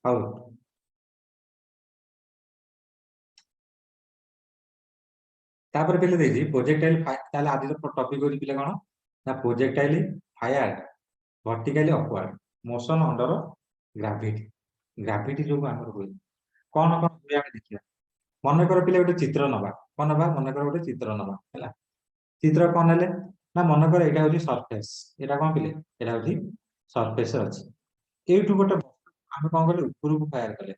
ହଉ ତାପରେ ପିଲେ ଦେଇଛି ପ୍ରୋଜେକ୍ଟାଇଲ ତାହେଲେ ଆଜି ଟପିକ ହଉଛି ପିଲେ କଣ ନା projectile fired vertically upward motion under gravity gravity ଯୋଗୁ ଆମର ହୁଏ କଣ କଣ ହୁଏ ଆମେ ଦେଖିବା ମନେକର ପିଲେ ଗୋଟେ ଚିତ୍ର ନବା କଣ ନବା ମନେକର ଗୋଟେ ଚିତ୍ର ନବା ହେଲା ଚିତ୍ର କଣ ନେଲେ ନା ମନେକର ଏଇଟା ହଉଛି ସରଫେସ ଏଇଟା କଣ ପିଲେ ଏଇଟା ହଉଛି ସରଫେସ ଅଛି ଏଇଠୁ ଗୋଟେ ଆମେ କଣ କଲେ ଉପରକୁ ଫାୟାର କଲେ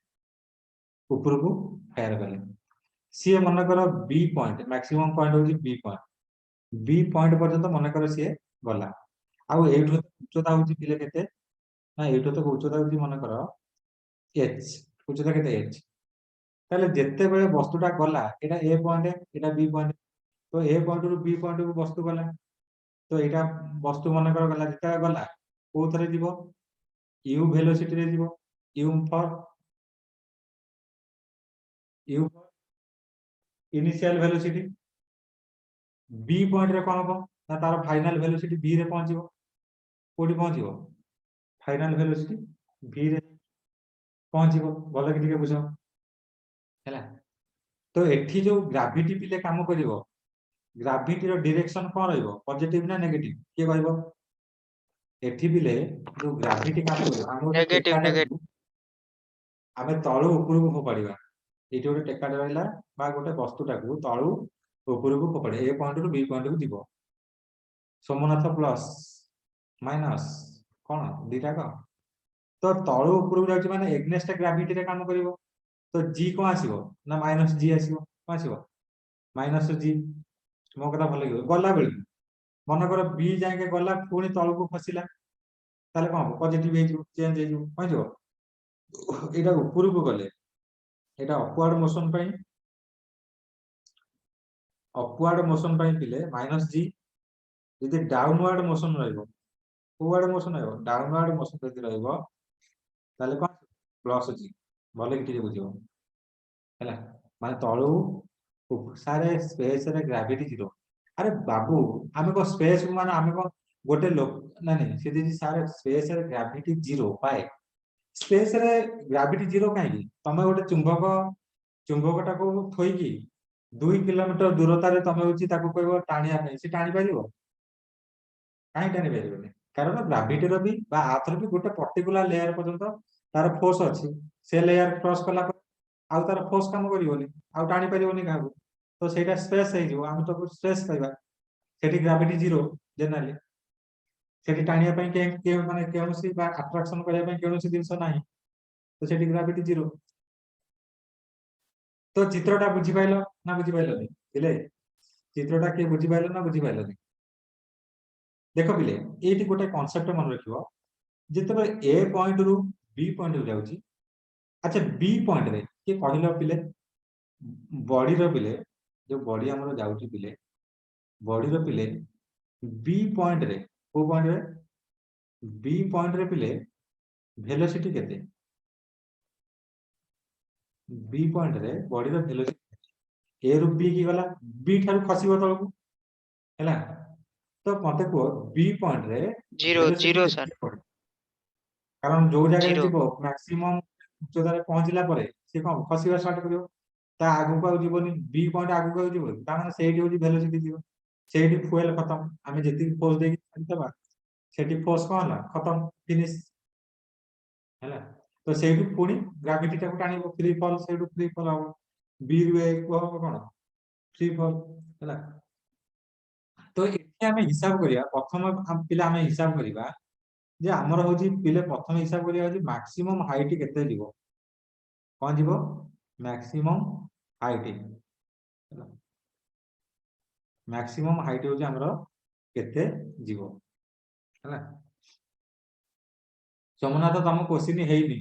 ଉପରକୁ ଫାୟାର କଲେ ସିଏ ମନେକର ବି ପଏଣ୍ଟ ମ୍ୟାକ୍ସିମମ୍ ପଏଣ୍ଟ ହଉଛି ବି ପଏଣ୍ଟ ପର୍ଯ୍ୟନ୍ତ ମନେକର ସିଏ ଗଲା ଆଉ ଏଇଠୁ ଉଚ୍ଚତା ହଉଛି ପିଲେ କେତେ ନା ଏଇଠୁ ତ ଉଚ୍ଚତା ହଉଛି ମନେକର ଏଚ ଉଚ୍ଚତା କେତେ ଏଚ ତାହେଲେ ଯେତେବେଳେ ବସ୍ତୁଟା ଗଲା ଏଇଟା ଏ ପଏଣ୍ଟ ଏଇଟା ବି ପଏଣ୍ଟ ତ ଏ ପଏଣ୍ଟରୁ ବି ପଏଣ୍ଟକୁ ବସ୍ତୁ ଗଲା ତ ଏଇଟା ବସ୍ତୁ ମନେକର ଗଲା ଯେତେବେଳେ ଗଲା କୋଉଥିରେ ଯିବ ୟୁ ଭେଲୋସିଟିରେ ଯିବ ୟୁ ଫର ଇନିସିଆଲ ଭେଲୋସିଟି बी पॉइंट रे कौन हम ना तार फाइनल वेलोसिटी बी रे पहुंचो कोठी पहुंचो फाइनल वेलोसिटी बी रे पहुंचो भले कि बुझ हैला तो एठी जो ग्रेविटी पिले काम करिवो ग्रेविटी रो डायरेक्शन कोन रहइबो पॉजिटिव ना नेगेटिव के कहइबो एठी पिले जो ग्रेविटी काम करिवो हम गोटे नेगेटिव टेकाटा नेगेटिव आमे तळु उपरକୁ फोपाडिबा एठी गोटे टेकाटा रहइला बा गोटे वस्तुटा को तळु उपरକୁ फोपाडे ए पॉइंट रु बी पॉइंट को जीवो सोमनाथ प्लस माइनस कौन दीटा का तो तलु ऊपर जाउची माने एग्नेस्ट ग्रेविटी रे काम करिवो तो जी को आसीबो ना माइनस जी आसीबो को आसीबो माइनस जी मो कथा भल लागो गला बेल मन कर बी जाके गला पुनी तल को खसिला ताले कोन पॉजिटिव हे जो चेंज हे जो कोन जो एटा ऊपर को गले एटा अपवर्ड मोशन पई पिले माइनस जी यदि डाउनवर्ड मोशन रहइबो फॉरवर्ड मोशन रहइबो डाउनवर्ड मोशन यदि रहइबो ताले कोन प्लस जी भले कि बुझियो हैला माने तळु सारे स्पेस रे ग्रेविटी जीरो अरे बाबू आमे को स्पेस माने आमे को गोटे लोक ना नहीं से जी सारे स्पेस रे ग्रेविटी जीरो पाए स्पेस रे ग्रेविटी जीरो काहे की तमे गोटे चुंबकटा को थोई की 2 किलोमीटर दूरता रे तमे होची ताको कहबो टाणिया पे से टाणी परिबो काहे टाणी परिबोनी कारण ग्रेविटी रो भी बा आथर भी गोटे पर्टिकुलर लेयर पर्यंत तार फोर्स अछि से लेयर क्रॉस कला आउ तार फोर्स काम करिवोनी आउ टाणी परिवोनी काहू तो सेटा स्पेस हे जो हम तो स्ट्रेस पाइबा सेठी ग्रेविटी जीरो जनरली सेठी टाणिया पई के माने केउसी बा अट्रैक्शन करिया पई केउसी दिनस नाही तो सेठी ग्रेविटी जीरो तो चित्रटा बुझी पाइलो ना बुझी पाइलो नहीं बिले चित्रटा के बुझी पाइलो ना बुझी पाइलो नहीं देखो बिले एठी गोटे कांसेप्ट मन रखिबो जेतबे ए पॉइंट रु बी पॉइंट जाउची अच्छा बी पॉइंट रे के कहिलो पिले बॉडी रो पिले जो बॉडी हमरो जाउची पिले बॉडी रो पिले बी पॉइंट रे को पॉइंट रे बी पॉइंट रे पिले वेलोसिटी केते बी पॉइंट रे बॉडी रो वेलोसिटी ए रु बी की गला बी थारु खसिबो तळकू हैला तो मते को बी पॉइंट रे जीरो वेलोसिटी जीरो केते सर पड़े कारण जो जगह जीरो जीवो मैक्सिमम उच्चता रे पहुंचला परे से कोन खसिबा स्टार्ट करियो ता आगु को जीवनी बी पॉइंट आगु को जीवो ता माने सेठी होची वेलोसिटी जीवो सेठी फ्यूल खत्म आमे जति फोर्स देकी छाडीतबा सेठी फोर्स कोन हला खत्म फिनिश हैला तो सेठी पुनी ग्रेविटी टाको टाणीबो फ्री फॉल सेठी फ्री फॉल हो बी वे को कोन फ्री फॉल हैला तो एठी आमे हिसाब करिया प्रथम हम पिला आमे हिसाब करिबा जे हमर होची पिले प्रथम हिसाब करिया होची मैक्सिमम हाइट केते जीवो कोन जीवो मैक्सिमम हाइट मैक्सिमम हाइट होची हमर केते जीवो हैला सोमनाथ तम क्वेश्चन हेइनी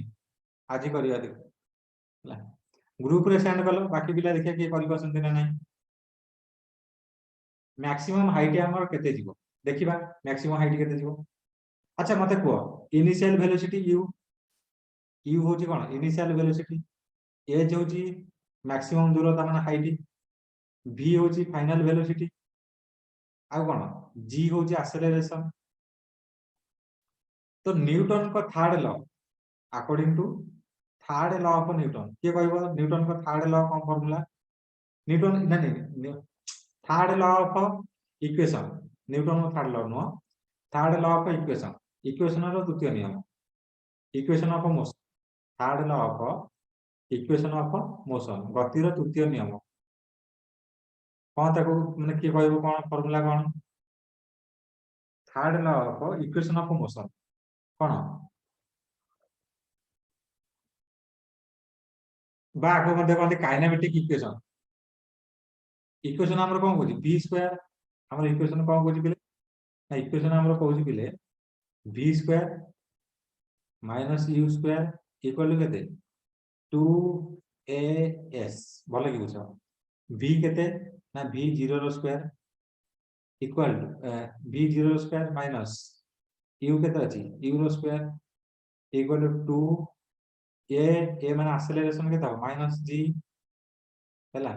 आज करिया देखो हैला ग्रुप रे सेंड कलो बाकी पिला देखिया के करि परसंती ना नहीं मैक्सिमम हाइट हमर केते जीवो देखिबा मैक्सिमम हाइट केते जीवो अच्छा मते को इनिशियल वेलोसिटी यू यू होची कोन इनिशियल वेलोसिटी एज होची मैक्सिमम दूरता माने हाइट v होची फाइनल वेलोसिटी आ कोन g होची एक्सेलरेशन तो न्यूटन को third law according to third law of Newton के कहबो न्यूटन का थर्ड लॉ कौन फार्मूला न्यूटन नहीं third law of equation Newton का third law no third law of equation equation रो द्वितीय नियम equation of motion third law of equation of motion गतिर तृतीय नियम कौन ताको माने के कहबो कौन फार्मूला कौन third law of equation of motion कौन बा आगो मध्ये कहते काइनेमेटिक इक्वेशन इक्वेशन हमर कोन कहूची v स्क्वायर हमर इक्वेशन कोन कहूची बिले ना इक्वेशन हमर कहूची बिले v square minus u square equal to केते 2as भले कि बुझो v केते ना v0 रो स्क्वायर इक्वल v0 रो स्क्वायर माइनस u केते अछि u रो स्क्वायर इक्वल टू 2 a माने एक्सेलरेशन केते माइनस g हैला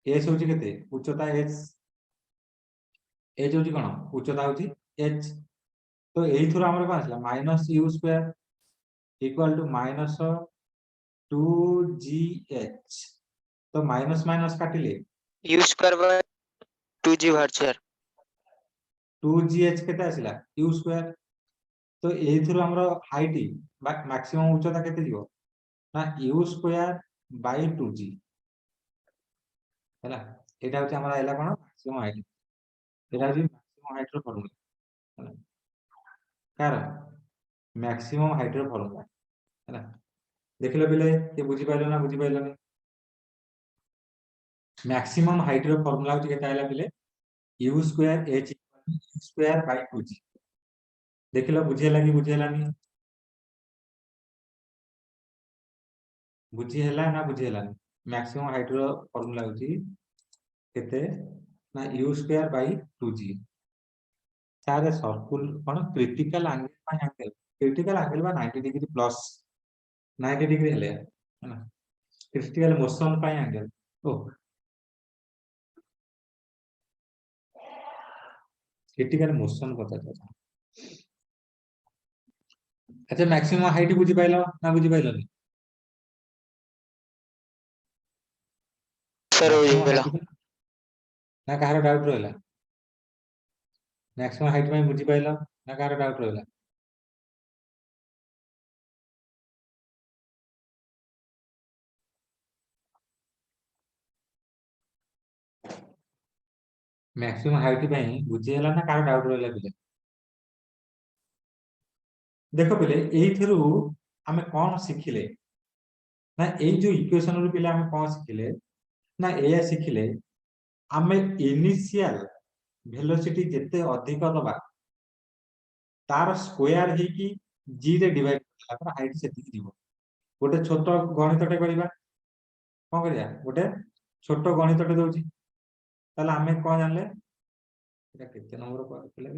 s होची केते उच्चता h h होची कोन उच्चता होची h तो एई थुरा हमर कोन आसला minus u square equal to minus 2gh तो माइनस माइनस काटिले u स्क्वायर बाय 2g वर्चर 2gh केते आसिला u स्क्वायर तो एई थुरा हमर हाइट मैक्सिमम उच्चता केते दियो ना u स्क्वायर बाय 2g हैला एटा होची हमर आइला कोन मैक्सिमम हाइट एटा होची मैक्सिमम हाइट रो फार्मूला हैला कार मैक्सिमम हाइट रो फार्मूला हैला देखिलो बिले के बुझी पाइलो ना बुझी पाइलो नहीं मैक्सिमम हाइट रो फार्मूला होची केता आइला बिले u square h u square by 2g देखिलो बुझी लागी बुझी लानी बुझी हला ना बुझी हला मैक्सिमम हाइट रो फार्मूला होची केते ना u स्क्वायर बाय 2g सारे सर्कुल कोन क्रिटिकल एंगल बा 90 डिग्री प्लस 90 डिग्री हले है ना क्रिटिकल मोशन पाई एंगल ओ क्रिटिकल मोशन पता चला अच्छा मैक्सिमम हाइट बुझी पाइलो ना बुझी पाइलो नहीं सर हो मैक्सिमम गेला हाइट ना कहार डाउट रहला मैक्सिमम हाइट में बुझी पाइलो ना कहार डाउट रहला मैक्सिमम हाइट में बुझी हला ना कहार डाउट रहला बिले देखो बिले एई थरु हमें कौन सिखिले ना एई जो इक्वेशन रो बिले हमें कौन सिखिले ना एया सिखिले हमें इनिशियल वेलोसिटी जेते अधिक दबा तार स्क्वायर ही की g रे डिवाइड करला पर हाइट सेति दिबो गोटे छोट गणितटे करिबा कोन करिया गोटे छोट गणितटे दउची ताले हमें कोन जानले एटा केते नंबर को कहले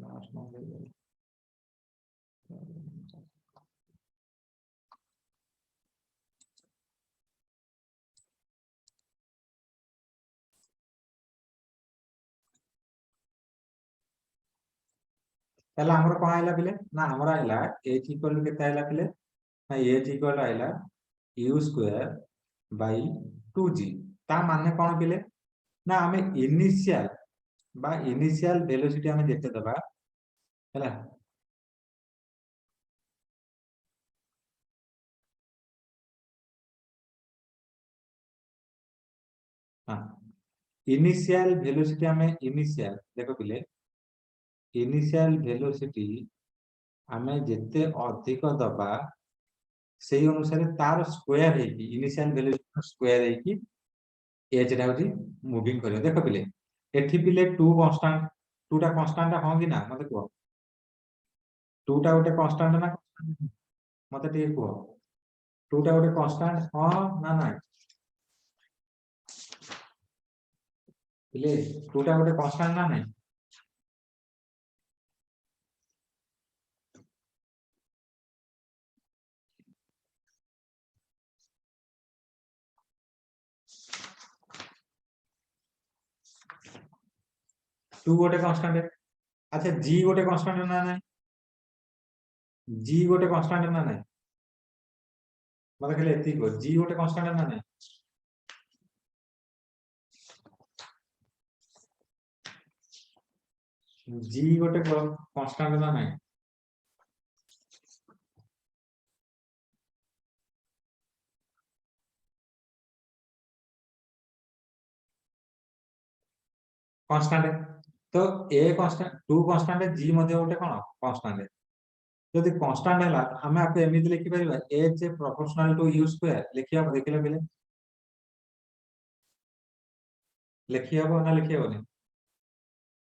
लास्ट नंबर ताले हमर कोन आइला बिले ना हमर आइला h इक्वल टू केते आइला बिले ना h इक्वल टू आइला u स्क्वायर बाय 2g ता माने कोन बिले ना हमें इनिशियल बा इनिशियल वेलोसिटी हमें जेते दबा हैला हां इनिशियल वेलोसिटी हमें इनिशियल देखो बिले इनिशियल वेलोसिटी हमें जेते अधिक दबा सेही अनुसार तार स्क्वायर है कि इनिशियल वेलोसिटी स्क्वायर है कि एच टा होची मूविंग करियो देखो बिले एठी बिले 2 कांस्टेंट 2 टा कांस्टेंट हो कि ना मते को 2 टा गोटे कांस्टेंट ना मते टे को 2 टा गोटे कांस्टेंट हां ना ना बिले 2 टा गोटे कांस्टेंट ना नहीं 2 गोटे कांस्टेंट अच्छा g गोटे कांस्टेंट ना नहीं जी गोटे कन्स्टांट ना नहीं मतलब खाली एति को जी गोटे कन्स्टांट ना नहीं जी गोटे कन्स्टांट ना नहीं कन्स्टांट तो ए कन्स्टांट टू कन्स्टांट जी मध्ये गोटे कोन कन्स्टांट जदि कन्स्टांट है आम आपको एमती लिखिपर h proportional to u square लिखिए देखिले पिले लिखी हम ना लिखी हेनी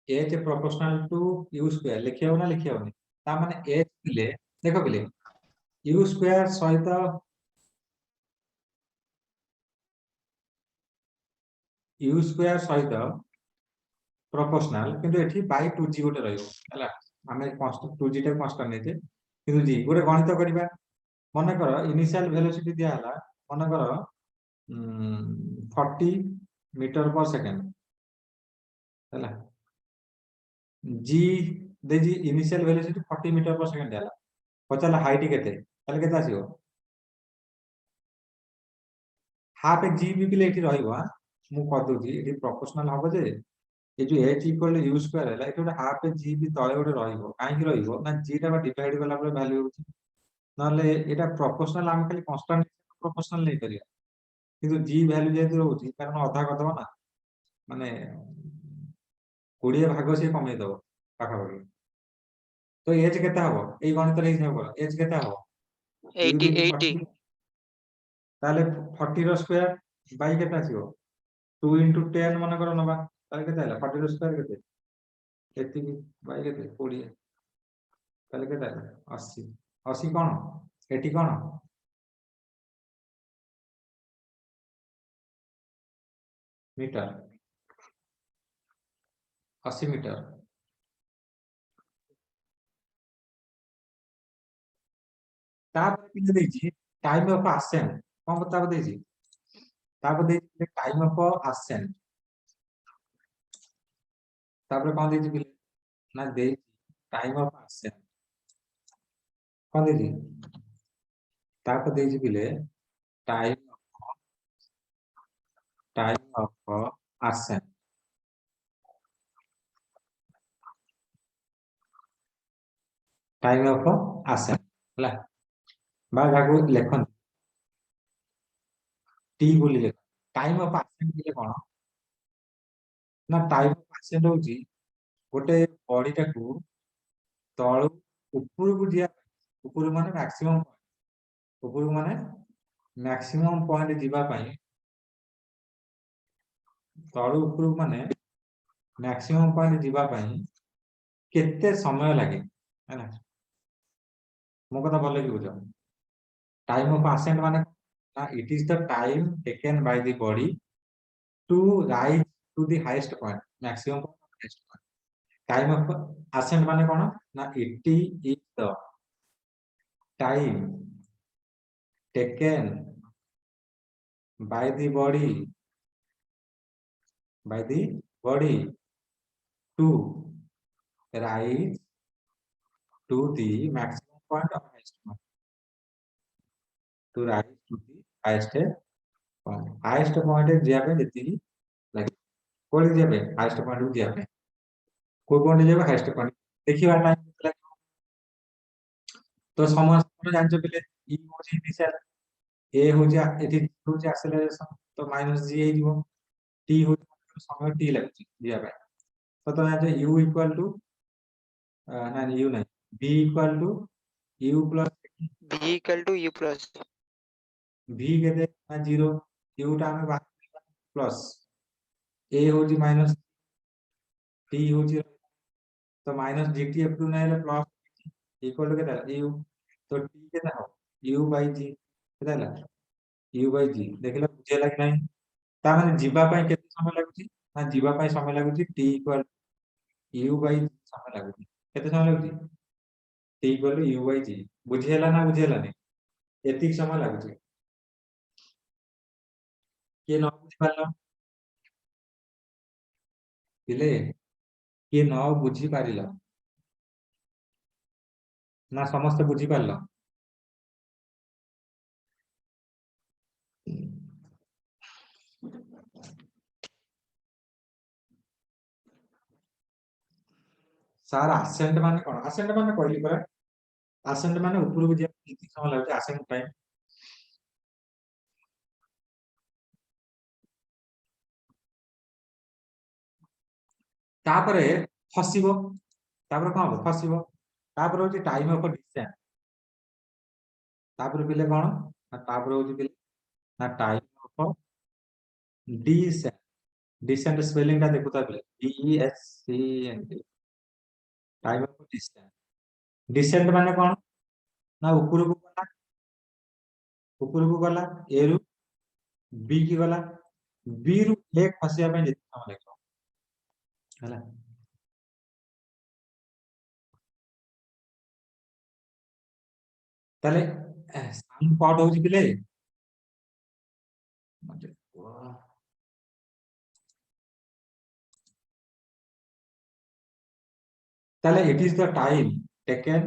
h proportional to u square लिखी हम ना लिखी हेनी ता माने एच पिले देखो पिले यू स्क्वायर सहित यू स्क्वायर सहित प्रोपोर्शनल किंतु एठी बाय 2g गोटे रहइबो हला हमें कांस्टेंट 2g टा कांस्टेंट नेते किंतु जी गोटे गणित करबा मन कर इनिशियल वेलोसिटी दिया हला मन कर 40 मीटर पर सेकंड हला जी दे जी इनिशियल वेलोसिटी 40 मीटर पर सेकंड हला पचाला हाइट केते ताले केते आसीबो हाफ जी भी पिले एठी रहइबो मु कह दोजी एठी प्रोपोर्शनल हबो जे ये जो h इक्वल यू स्क्वायर है एठी गोटे हाफ जी भी तळे गोटे रहइबो काहे कि रहइबो ना जी टा डिवाइड करला पर वैल्यू होची नले एटा प्रोपोर्शनल हम खाली कांस्टेंट प्रोपोर्शनल नहीं करिया किंतु जी वैल्यू जेते रहउची कारण आधा करदबो ना माने 20 भाग से कमे दबो पाखा पाखी तो h केते हबो एई गणित रे हिसाब कर h केते हबो u 80 दुनी 80 40 ताले 40 रो स्क्वायर बाई केते आसीबो 2 into 10 मन कर नबा ताले केते आला 40 रो स्क्वायर केते एतिकी बाई केते 20 ताले केते आला 80 80 कोन एटी कोन मीटर 80 मीटर तापर पिन देछि टाइम ऑफ असेंट कोन बता देछि तापर देछि टाइम ऑफ असेंट तापर कोन देछि पिले ना दे टाइम ऑफ असेंट कोन देछि तापर देछि पिले time time of ascent time of ascent हला बा जाको लेखन टी बोली लेख टाइम ऑफ असेंट पिले कोन ना टाइम ऑफ असेंट होछि गोटे बॉडी टाकू तळु ऊपर को जिया ऊपर माने मैक्सिमम ऊपर माने मैक्सिमम पॉइंट जीवा पई तळु ऊपर माने मैक्सिमम पॉइंट जीवा पई केते समय लागे हैना मो कथा भले कि बुझो टाइम ऑफ असेंट माने ना it is the time taken by the body to rise to the highest point maximum highest point time of ascent माने कोन ना it is the time taken by the body to rise to the maximum point of highest point to rise to the highest point is दिया पे जितनी like कोई दिया पे highest point को दिया पे कोई point दिया पे highest point देखिए वाला तो समस्त जानते पहले e होची इनिशियल a होची एठी होची एक्सेलरेशन तो माइनस g हे जीवो t होची समय t लागुची दिया पे तो जानते u इक्वल टू ना u नहीं b equal to u plus v equal to u plus v केते ना 0 u टा में प्लस a होची माइनस t होची तो माइनस gt f2 ना है प्लस इक्वल टू केते u तो t केते हो u बाय g केते हला u बाय g देखिला बुझे लाग नहीं ता माने जीवा पई केते समय लागुची ना जीवा पई समय लागुची t equal u by g समय लागुची केते समय लागुची t equal u by g बुझेला ना बुझेला नहीं एतिक समय लागुची के न बुझी पारलो पिले के न बुझी पारिला ना समस्त बुझी पारल सार आसेंट माने कोन आसेंट माने कहली परा आसेंट माने ऊपर को जे किति समय लागते आसेंट टाइम तापरे फसिबो तापरे कोन हो फसिबो तापरे होची टाइम ऑफ डिसेंट तापरे पिले कोन ना तापरे होची पिले ना time of descent descent spelling ता देखुता पिले D E S C N T time of descent descent माने कोन ना ऊपर को गला ए रु बी की गला बी रु ए खसिया पे जेते समय लागो हला ताले साउंड पार्ट होची पिले ताले it is the time taken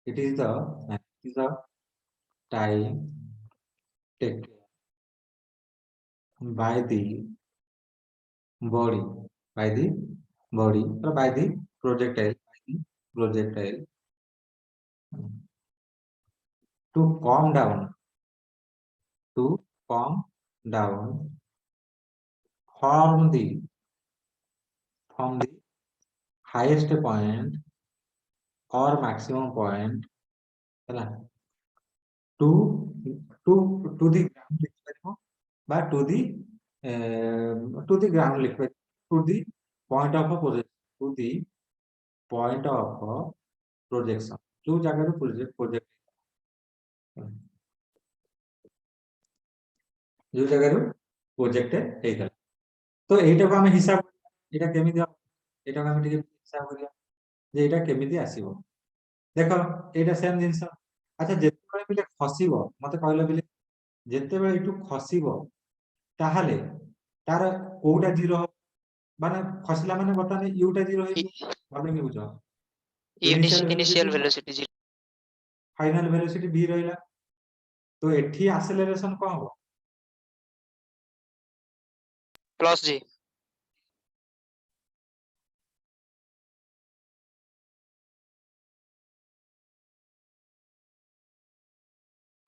it is the time taken by the body by the body or by the projectile to calm down to calm down from the highest point or maximum point ହେଲା to to the ground लिखिପାରିବ ବା to the ground लिखिପାରିବ to the point of projection to the point of projection जो ଜାଗାରୁ project जो ଜାଗାରୁ project ହେଇଥିଲା ତ ଏଇଟାକୁ ଆମେ ହିସାବ ଏଇଟା କେମିତି ହବ ଏଇଟାକୁ ଆମେ ଟିକେ ହିସାବ କରିବା ଯେ ଏଇଟା କେମିତି ଆସିବ ଦେଖ ଏଇଟା ସେମ ଜିନିଷ ଆଚ୍ଛା ଯେତେବେଳେ ପିଲେ ଖସିବ ମତେ କହିଲ ପିଲେ ଯେତେବେଳେ ଏଠୁ ଖସିବ ତାହେଲେ ତାର କୋଉଟା ଜିରୋ ହବ ମାନେ ଖସିଲା ମାନେ ବର୍ତ୍ତମାନ ୟୁଟା ଜିରୋ ହେଇଯିବ ଭାବେ କି ବୁଝ ଇନିशियल initial velocity velocity 0 final velocity v ରହିଲା ତ ଏଠି ଆକ୍ସେଲରେସନ କଣ ହବ plus g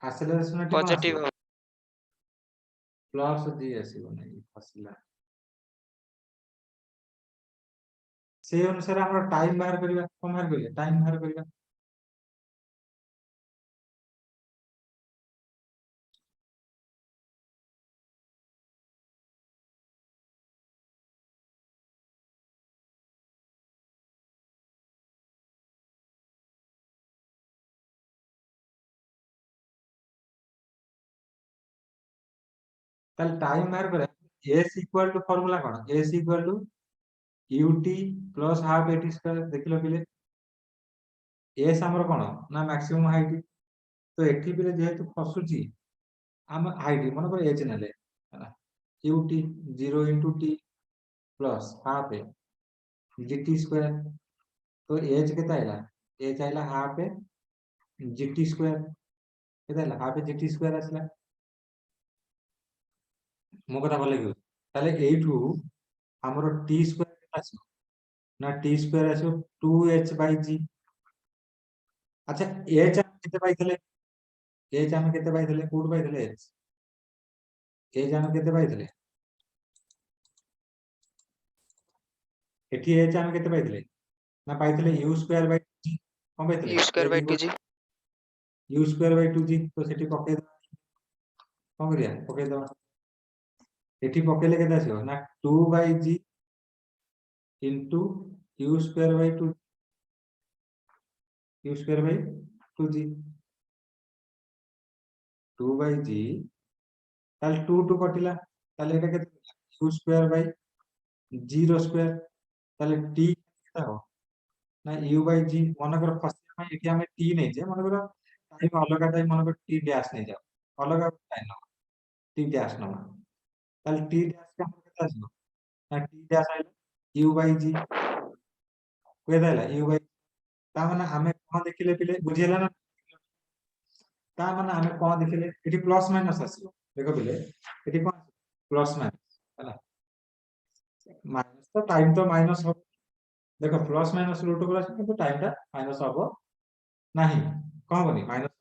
ଆକ୍ସେଲରେସନ ଏଠି କଣ positive ଆସିବ ହବ ପ୍ଲସ g ଆସିବ ନାହିଁ ଖସିଲା সেই ଅନୁସାରେ ଆମର ଟାଇମ ବାହାର କରିବା କଣ ବାହାର କରିବା ଟାଇମ ବାହାର କରିବା ତାହେଲେ ଟାଇମ ବାହାର କରିବା s ଇକ୍ୱାଲ ଟୁ ଫର୍ମୁଲା କଣ s equal to ut plus half at square ଦେଖିଲ ପିଲେ s ଆମର କଣ ନା ମ୍ୟାକ୍ସିମମ ହାଇଟ ତ ଏଠି ପିଲେ ଯେହେତୁ ଖସୁଛି ଆମ ହାଇଟ ମନେ କର h ନେଲେ ହେଲା ut 0 into t plus half gt square तो h केते आइला h आइला हाफ gt स्क्वायर केते आइला हाफ gt स्क्वायर आसला मो कथा भले कि ताले एठू हमरो t स्क्वायर केते आसो ना t स्क्वायर आसो 2h by g अच्छा h हम केते पाइथले h हम केते पाइथले कोड पाइथले h हम केते पाइथले एठी h हम केते पाइथले ना पाइथले u स्क्वायर बाय g कोन पाइथले u square by 2g u square by 2g तो सेठी पके कोन करिया पके दो एठी पकेले केते आसीबो ना 2 by g into u square by 2 u square by 2g 2 by g ताले 2 2 कटिला ताले एटा केते u square by g रो स्क्वायर ताले t केते हो ना u by g मन कर फसिया ପାଇଁ एठी ଆମେ t नै जे मन कर टाइम अलगा टाइम मन कर t डैश नै जाओ अलगा टाइम t डैश न ताले t डैश का हमर केते आसीबो ना t डैश आइला u by g केते आइला u by ता माने आमे कोन देखिले पिले बुझिला ना ता माने आमे कोन देखिले एठी प्लस माइनस आसीबो देखो पिले एठी कोन प्लस माइनस हला माइनस तो माइनस हो देखो प्लस माइनस रूट ओवर आसी किंतु टाइम टा माइनस हो नाही कोन बनी माइनस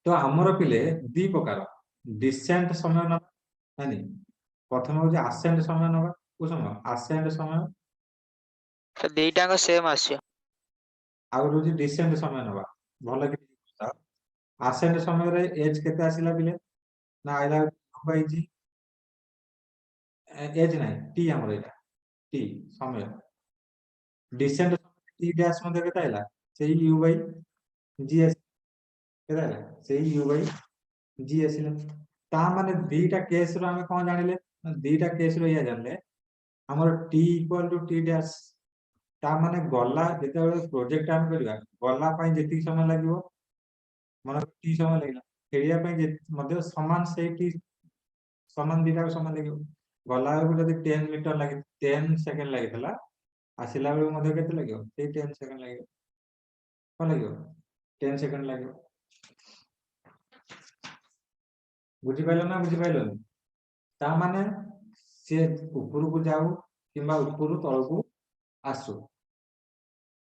तो हमर पिले दी प्रकार डिसेंट समय न नानी प्रथम हो जे असेंट समय नबा को समय असेंट समय तो दीटांग सेम आसियो आ रोजी डिसेंट समय नबा भले कि असेंट समय रे एज केते आसिला पिले ना आइला बाई जी एज नाही टी हमर एटा टी समय डिसेंट टी डैश मध्ये केते आइला सेही यू बाई जी एस केते आइला सेही यू बाई जी आसिला ता माने दीटा केस रो हमें कोन जानिले दीटा केस रो या जानले हमर t equal to t dash ता माने गला जेते प्रोजेक्ट हम करिया गला पई जेति समय लागिवो मन टी समय लागिला फेरिया पई जे मध्ये समान से टी समान दीटा समान लागिवो गला को जदी 10 मीटर लागि 10 सेकंड लागितला आसिला बेले मध्ये केते लागिवो से 10 सेकंड लागिवो कोन लागिवो 10 सेकंड लागिवो बुझी पाइलो ना बुझी पाइलो ता माने से ऊपर को जाऊ किबा ऊपर तळ को आसु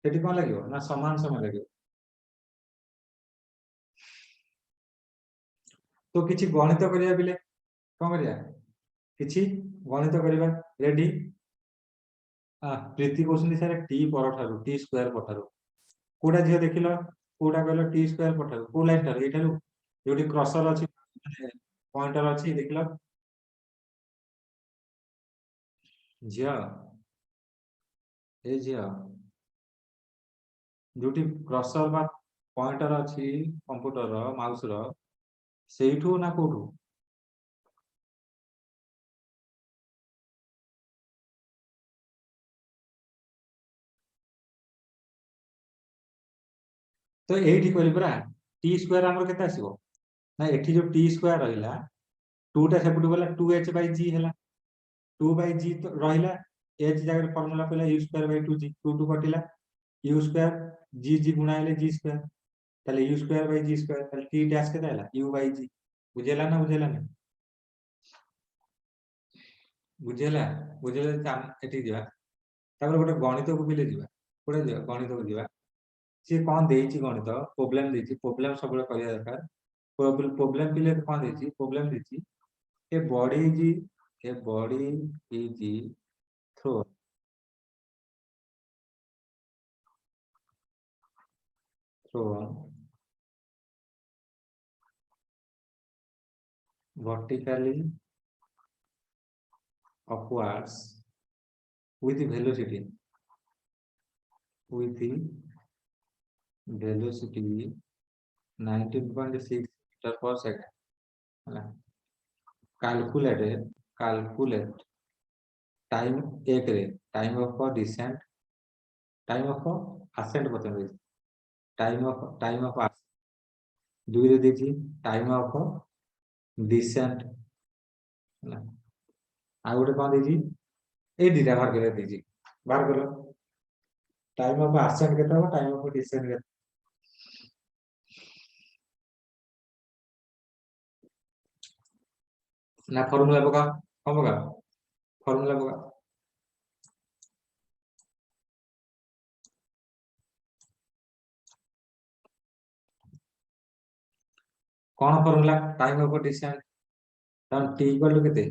सेठी कोन लागिवो ना समान समय लागिवो तो किछि गणित करिया बिले कोन करिया किछि गणित करिबा रेडी प्रीति क्वेश्चन सारे टी परठारु टी स्क्वायर परठारु कोडा जे देखिलो कोडा कहलो टी स्क्वायर परठारु को लाइन ठारु एठारु जोटी क्रॉसर अछि माने पॉइंटर अछि देखिलो जिया ए जिया जोटी क्रॉसर बा पॉइंटर अछि कंप्यूटर रो माउस रो सेइठू ना कोठू तो एठी कहली परा टी स्क्वायर हमर केते आसीबो ना एठी जो टी स्क्वायर रहिला 2 टा सेपटू गला 2h बाय g हैला 2 बाय g तो रहिला h जगह फार्मूला पहला u square by 2g 2 2 कटिला u square g g गुणा ले g स्क्वायर ताले u square by g square ताले t डैश के दाला u बाय g बुझेला ना बुझेला बुझेला ता एठी दिबा तापर गोटे गणित को पिले दिबा कोडे दिबा गणित को दिबा से कोन देछि गणित प्रॉब्लम देछि प्रॉब्लम सब करिया दरकार प्रॉब्लम पिले कोन देछि प्रॉब्लम देछि a body is thrown vertically upwards with the velocity 19.6 meter per second ହେଲା calculate time 1 रे time of descent time of ascent बतन time of ascent 2 रे देछि time of descent ହେଲା आ गोटे कोन देछि ए दिटा बाहर कर देछि बाहर करो टाइम ऑफ ascent केता हो टाइम ऑफ descent केता ना फार्मूला पका कौन पका फार्मूला पका कौन फार्मूला टाइम ऑफ descent तन t इक्वल टू केते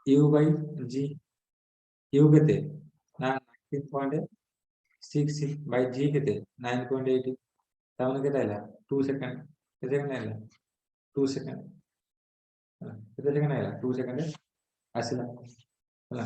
u बाय g u केते ना 19.6 बाय g केते 9.8 तावन केते आइला 2 सेकंड केते सेकंड आइला 2 सेकंड केते सेकंड आइला 2 सेकंड आसिला होला